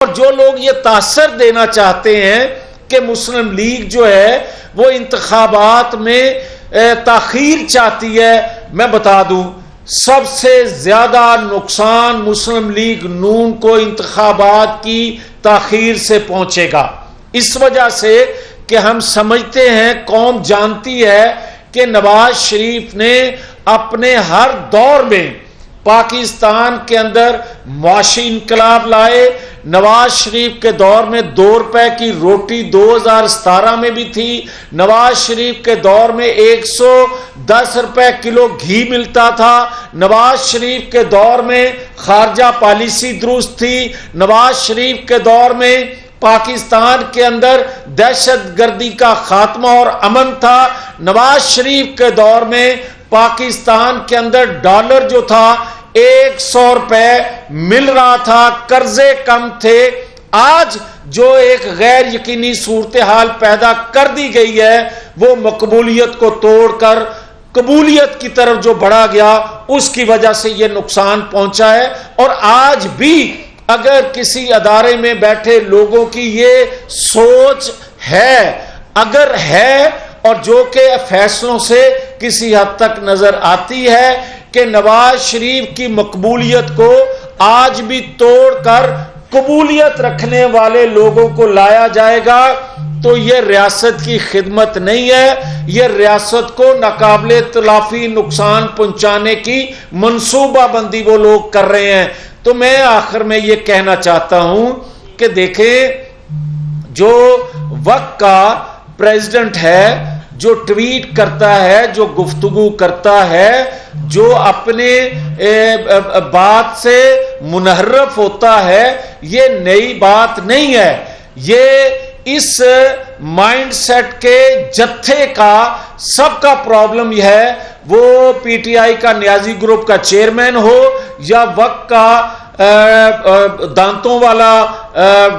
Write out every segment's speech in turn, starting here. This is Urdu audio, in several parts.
اور جو لوگ یہ تاثر دینا چاہتے ہیں کہ مسلم لیگ جو ہے وہ انتخابات میں تاخیر چاہتی ہے، میں بتا دوں سب سے زیادہ نقصان مسلم لیگ نون کو انتخابات کی تاخیر سے پہنچے گا، اس وجہ سے کہ ہم سمجھتے ہیں، قوم جانتی ہے کہ نواز شریف نے اپنے ہر دور میں پاکستان کے اندر معاشی انقلاب لائے۔ نواز شریف کے دور میں 2 روپے کی روٹی 2017 میں بھی تھی، نواز شریف کے دور میں 110 روپے کلو گھی ملتا تھا، نواز شریف کے دور میں خارجہ پالیسی درست تھی، نواز شریف کے دور میں پاکستان کے اندر دہشت گردی کا خاتمہ اور امن تھا، نواز شریف کے دور میں پاکستان کے اندر ڈالر جو تھا 100 روپے مل رہا تھا، قرضے کم تھے۔ آج جو ایک غیر یقینی صورتحال پیدا کر دی گئی ہے وہ مقبولیت کو توڑ کر قبولیت کی طرف جو بڑھا گیا، اس کی وجہ سے یہ نقصان پہنچا ہے۔ اور آج بھی اگر کسی ادارے میں بیٹھے لوگوں کی یہ سوچ ہے، اگر ہے، اور جو کہ فیصلوں سے کسی حد تک نظر آتی ہے کہ نواز شریف کی مقبولیت کو آج بھی توڑ کر قبولیت رکھنے والے لوگوں کو لایا جائے گا، تو یہ ریاست کی خدمت نہیں ہے، یہ ریاست کو ناقابل تلافی نقصان پہنچانے کی منصوبہ بندی وہ لوگ کر رہے ہیں۔ تو میں آخر میں یہ کہنا چاہتا ہوں کہ دیکھیں، جو وقت کا پریزیڈنٹ ہے، جو ٹویٹ کرتا ہے، جو گفتگو کرتا ہے، جو اپنے بات سے منحرف ہوتا ہے، یہ نئی بات نہیں ہے، یہ اس مائنڈ سیٹ کے جتھے کا سب کا پرابلم یہ ہے، وہ پی ٹی آئی کا نیازی گروپ کا چیئرمین ہو یا وقت کا دانتوں والا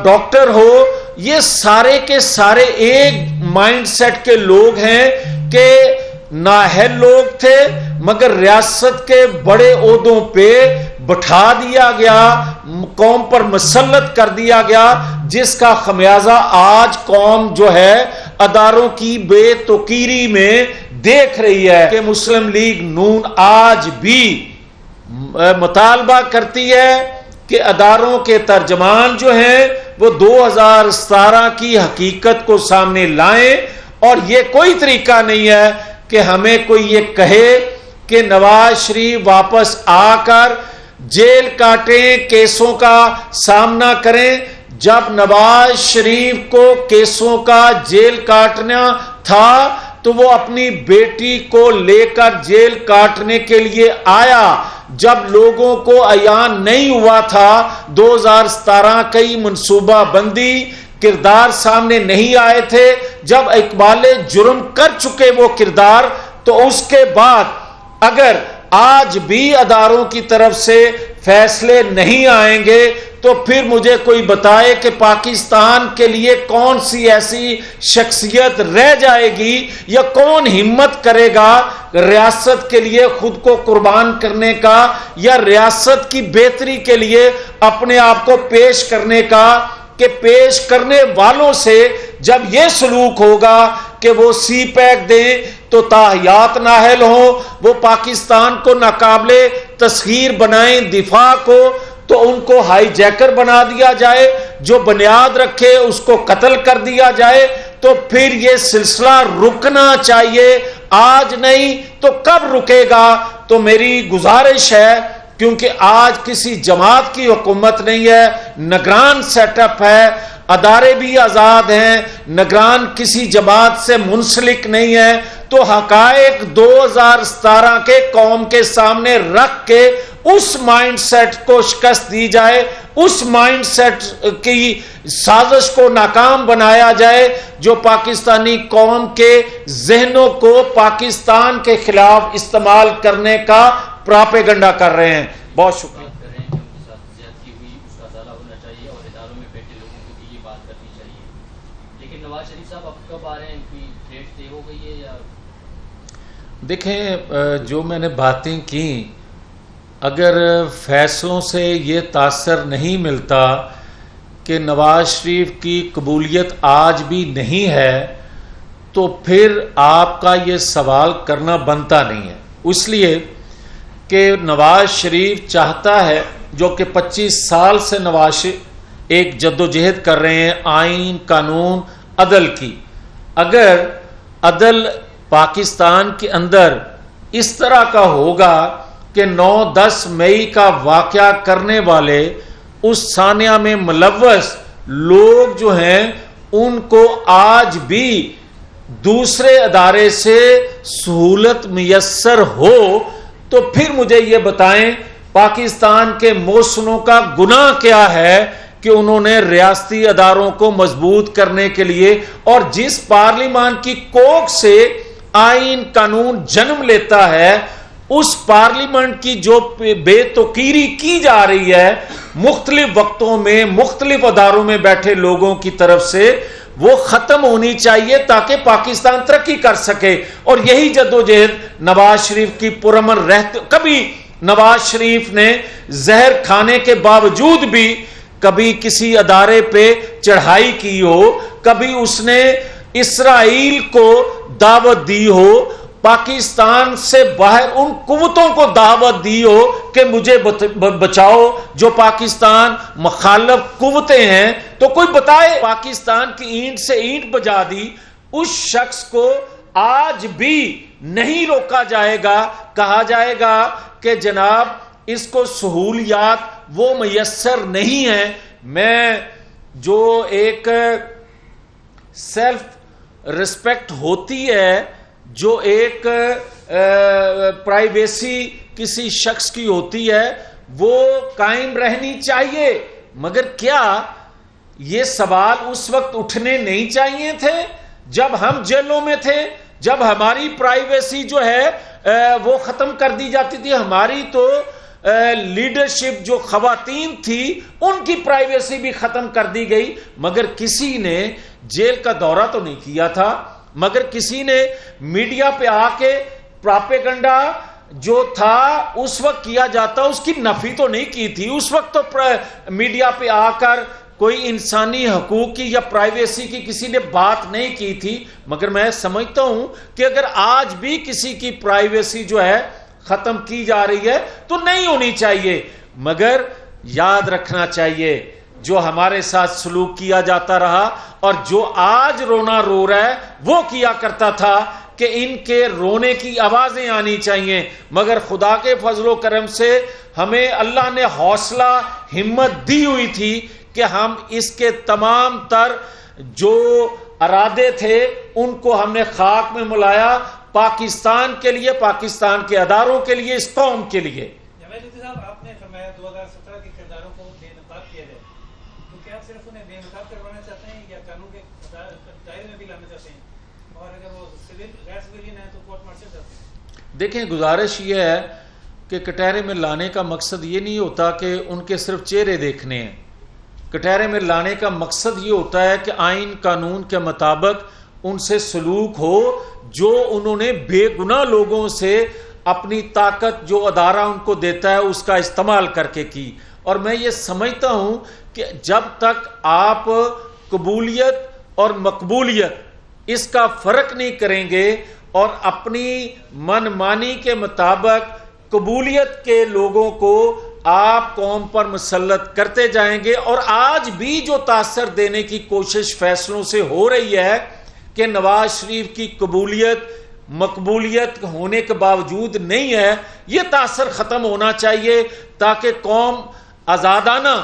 ڈاکٹر ہو، یہ سارے کے سارے ایک مائنڈ سیٹ کے لوگ ہیں کہ نااہل لوگ تھے مگر ریاست کے بڑے عہدوں پہ بٹھا دیا گیا، قوم پر مسلط کر دیا گیا، جس کا خمیازہ آج قوم جو ہے اداروں کی بے توقیری میں دیکھ رہی ہے کہ مسلم لیگ نون آج بھی مطالبہ کرتی ہے کہ اداروں کے ترجمان جو ہیں وہ 2017 کی حقیقت کو سامنے لائیں، اور یہ کوئی طریقہ نہیں ہے کہ ہمیں کوئی یہ کہے کہ نواز شریف واپس آ کر جیل کاٹیں، کیسوں کا سامنا کریں۔ جب نواز شریف کو کیسوں کا جیل کاٹنا تھا تو وہ اپنی بیٹی کو لے کر جیل کاٹنے کے لیے آیا، جب لوگوں کو عیان نہیں ہوا تھا 2017 کئی منصوبہ بندی کردار سامنے نہیں آئے تھے، جب اقبال جرم کر چکے وہ کردار، تو اس کے بعد اگر آج بھی اداروں کی طرف سے فیصلے نہیں آئیں گے تو پھر مجھے کوئی بتائے کہ پاکستان کے لیے کون سی ایسی شخصیت رہ جائے گی یا کون ہمت کرے گا ریاست کے لیے خود کو قربان کرنے کا یا ریاست کی بہتری کے لیے اپنے آپ کو پیش کرنے کا، کہ پیش کرنے والوں سے جب یہ سلوک ہوگا کہ وہ سی پیک دیں تو تاحیات نااہل ہوں، وہ پاکستان کو ناقابل تسخیر بنائیں دفاع کو، تو ان کو ہائی جیکر بنا دیا جائے، جو بنیاد رکھے اس کو قتل کر دیا جائے، تو پھر یہ سلسلہ رکنا چاہیے، آج نہیں تو کب رکے گا؟ تو میری گزارش ہے، کیونکہ آج کسی جماعت کی حکومت نہیں ہے، نگران سیٹ اپ ہے، ادارے بھی آزاد ہیں، نگران کسی جماعت سے منسلک نہیں ہے، تو حقائق 2017 کے قوم کے سامنے رکھ کے اس مائنڈ سیٹ کو شکست دی جائے، اس مائنڈ سیٹ کی سازش کو ناکام بنایا جائے جو پاکستانی قوم کے ذہنوں کو پاکستان کے خلاف استعمال کرنے کا پراپیگنڈا کر رہے ہیں۔ بہت شکریہ۔ دیکھیں، جو میں نے باتیں کی، اگر فیصلوں سے یہ تاثر نہیں ملتا کہ نواز شریف کی قبولیت آج بھی نہیں ہے تو پھر آپ کا یہ سوال کرنا بنتا نہیں ہے، اس لیے کہ نواز شریف چاہتا ہے، جو کہ 25 سال سے نواز شریف ایک جدوجہد کر رہے ہیں آئین، قانون، عدل کی. اگر عدل پاکستان کے اندر اس طرح کا ہوگا کہ 9-10 مئی کا واقعہ کرنے والے اس ثانیہ میں ملوث لوگ جو ہیں ان کو آج بھی دوسرے ادارے سے سہولت میسر ہو، تو پھر مجھے یہ بتائیں پاکستان کے محسنوں کا گناہ کیا ہے کہ انہوں نے ریاستی اداروں کو مضبوط کرنے کے لیے، اور جس پارلیمان کی کوکھ سے آئین قانون جنم لیتا ہے، اس پارلیمنٹ کی جو بے توقیری کی جا رہی ہے مختلف وقتوں میں مختلف اداروں میں بیٹھے لوگوں کی طرف سے، وہ ختم ہونی چاہیے تاکہ پاکستان ترقی کر سکے. اور یہی جدوجہد نواز شریف کی پرامن رہتے، کبھی نواز شریف نے زہر کھانے کے باوجود بھی کبھی کسی ادارے پہ چڑھائی کی ہو، کبھی اس نے اسرائیل کو دعوت دی ہو، پاکستان سے باہر ان قوتوں کو دعوت دی ہو کہ مجھے بچاؤ جو پاکستان مخالف قوتیں ہیں، تو کوئی بتائے پاکستان کی اینٹ سے اینٹ بجا دی، اس شخص کو آج بھی نہیں روکا جائے گا. کہا جائے گا کہ جناب اس کو سہولیات وہ میسر نہیں ہیں. میں جو ایک سیلف رسپیکٹ ہوتی ہے، جو ایک پرائیویسی کسی شخص کی ہوتی ہے، وہ قائم رہنی چاہیے. مگر کیا یہ سوال اس وقت اٹھنے نہیں چاہیے تھے جب ہم جیلوں میں تھے، جب ہماری پرائیویسی جو ہے وہ ختم کر دی جاتی تھی؟ ہماری تو لیڈرشپ جو خواتین تھی ان کی پرائیویسی بھی ختم کر دی گئی، مگر کسی نے جیل کا دورہ تو نہیں کیا تھا، مگر کسی نے میڈیا پہ آ کے پراپیگنڈا جو تھا اس وقت کیا جاتا اس کی نفی تو نہیں کی تھی. اس وقت تو میڈیا پہ آ کر کوئی انسانی حقوق کی یا پرائیویسی کی کسی نے بات نہیں کی تھی. مگر میں سمجھتا ہوں کہ اگر آج بھی کسی کی پرائیویسی جو ہے ختم کی جا رہی ہے تو نہیں ہونی چاہیے. مگر یاد رکھنا چاہیے جو ہمارے ساتھ سلوک کیا جاتا رہا اور جو آج رونا رو رہا ہے وہ کیا کرتا تھا کہ ان کے رونے کی آوازیں آنی چاہیے. مگر خدا کے فضل و کرم سے ہمیں اللہ نے حوصلہ ہمت دی ہوئی تھی کہ ہم اس کے تمام تر جو ارادے تھے ان کو ہم نے خاک میں ملایا، پاکستان کے لیے، پاکستان کے اداروں کے لیے، اس قوم کے لیے. آپ نے فرمایا 2017 کے کرداروں کو بے نقاب کیا جائے، تو کیا آپ صرف انہیں بے نقاب کروانا چاہتے ہیں یا قانون کے دائرے میں بھی لانا چاہتے ہیں؟ اور اگر وہ غیر سویلین ہیں تو کورٹ مارشل چاہتے ہیں؟ دیکھیں، گزارش یہ ہے کہ کٹہرے میں لانے کا مقصد یہ نہیں ہوتا کہ ان کے صرف چہرے دیکھنے ہیں. کٹہرے میں لانے کا مقصد یہ ہوتا ہے کہ آئین قانون کے مطابق ان سے سلوک ہو جو انہوں نے بے گناہ لوگوں سے اپنی طاقت جو ادارہ ان کو دیتا ہے اس کا استعمال کر کے کی. اور میں یہ سمجھتا ہوں کہ جب تک آپ قبولیت اور مقبولیت اس کا فرق نہیں کریں گے اور اپنی من مانی کے مطابق قبولیت کے لوگوں کو آپ قوم پر مسلط کرتے جائیں گے، اور آج بھی جو تاثر دینے کی کوشش فیصلوں سے ہو رہی ہے کہ نواز شریف کی قبولیت مقبولیت ہونے کے باوجود نہیں ہے، یہ تاثر ختم ہونا چاہیے تاکہ قوم آزادانہ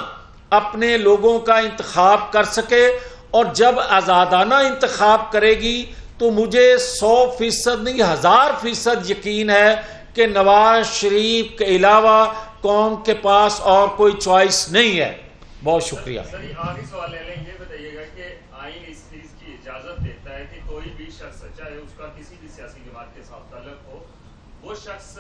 اپنے لوگوں کا انتخاب کر سکے. اور جب آزادانہ انتخاب کرے گی تو مجھے 100% نہیں 1000% یقین ہے کہ نواز شریف کے علاوہ قوم کے پاس اور کوئی چوائس نہیں ہے. بہت شکریہ. سر آخری سوال لے لیں، یہ بتائیے گا کہ آئین اس چیز کی اجازت دیتا ہے کہ کوئی بھی شخص چاہے اس کا کسی بھی سیاسی جماعت کے ساتھ تعلق ہو، وہ شخص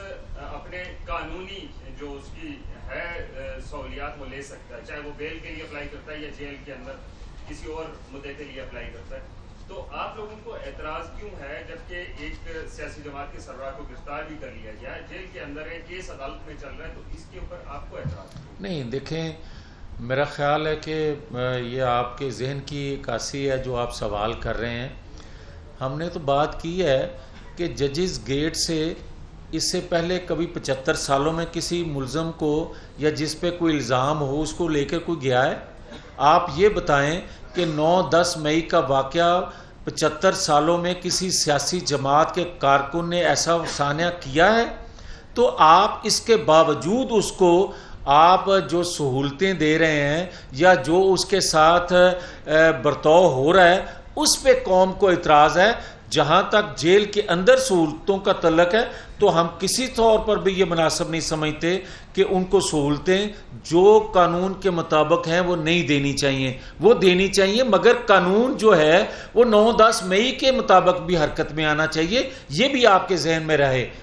اپنے قانونی جو اس کی ہے سہولیات وہ لے سکتا ہے، چاہے وہ بیل کے لیے اپلائی کرتا ہے یا جیل کے اندر کسی اور مدعے کے لیے اپلائی کرتا ہے. تو آپ لوگوں کو اعتراض کیوں ہے جبکہ ایک سیاسی جماعت کے سربراہ کو گرفتار بھی کر لیا گیا ہے، جیل کے اندر ہے، کیس عدالت میں چل رہا ہے، تو اس کے اوپر آپ کو اعتراض کیوں؟ نہیں، دیکھیں میرا خیال ہے کہ یہ آپ کے ذہن کی عکاسی ہے جو آپ سوال کر رہے ہیں. ہم نے تو بات کی ہے کہ ججز گیٹ سے اس سے پہلے کبھی 75 سالوں میں کسی ملزم کو یا جس پہ کوئی الزام ہو اس کو لے کر کوئی گیا ہے؟ آپ یہ بتائیں کہ 9-10 مئی کا واقعہ 75 سالوں میں کسی سیاسی جماعت کے کارکن نے ایسا سانحہ کیا ہے؟ تو آپ اس کے باوجود اس کو آپ جو سہولتیں دے رہے ہیں یا جو اس کے ساتھ برتاؤ ہو رہا ہے اس پہ قوم کو اعتراض ہے. جہاں تک جیل کے اندر سہولتوں کا تعلق ہے تو ہم کسی طور پر بھی یہ مناسب نہیں سمجھتے کہ ان کو سہولتیں جو قانون کے مطابق ہیں وہ نہیں دینی چاہیے. وہ دینی چاہیے مگر قانون جو ہے وہ 9-10 مئی کے مطابق بھی حرکت میں آنا چاہیے. یہ بھی آپ کے ذہن میں رہے.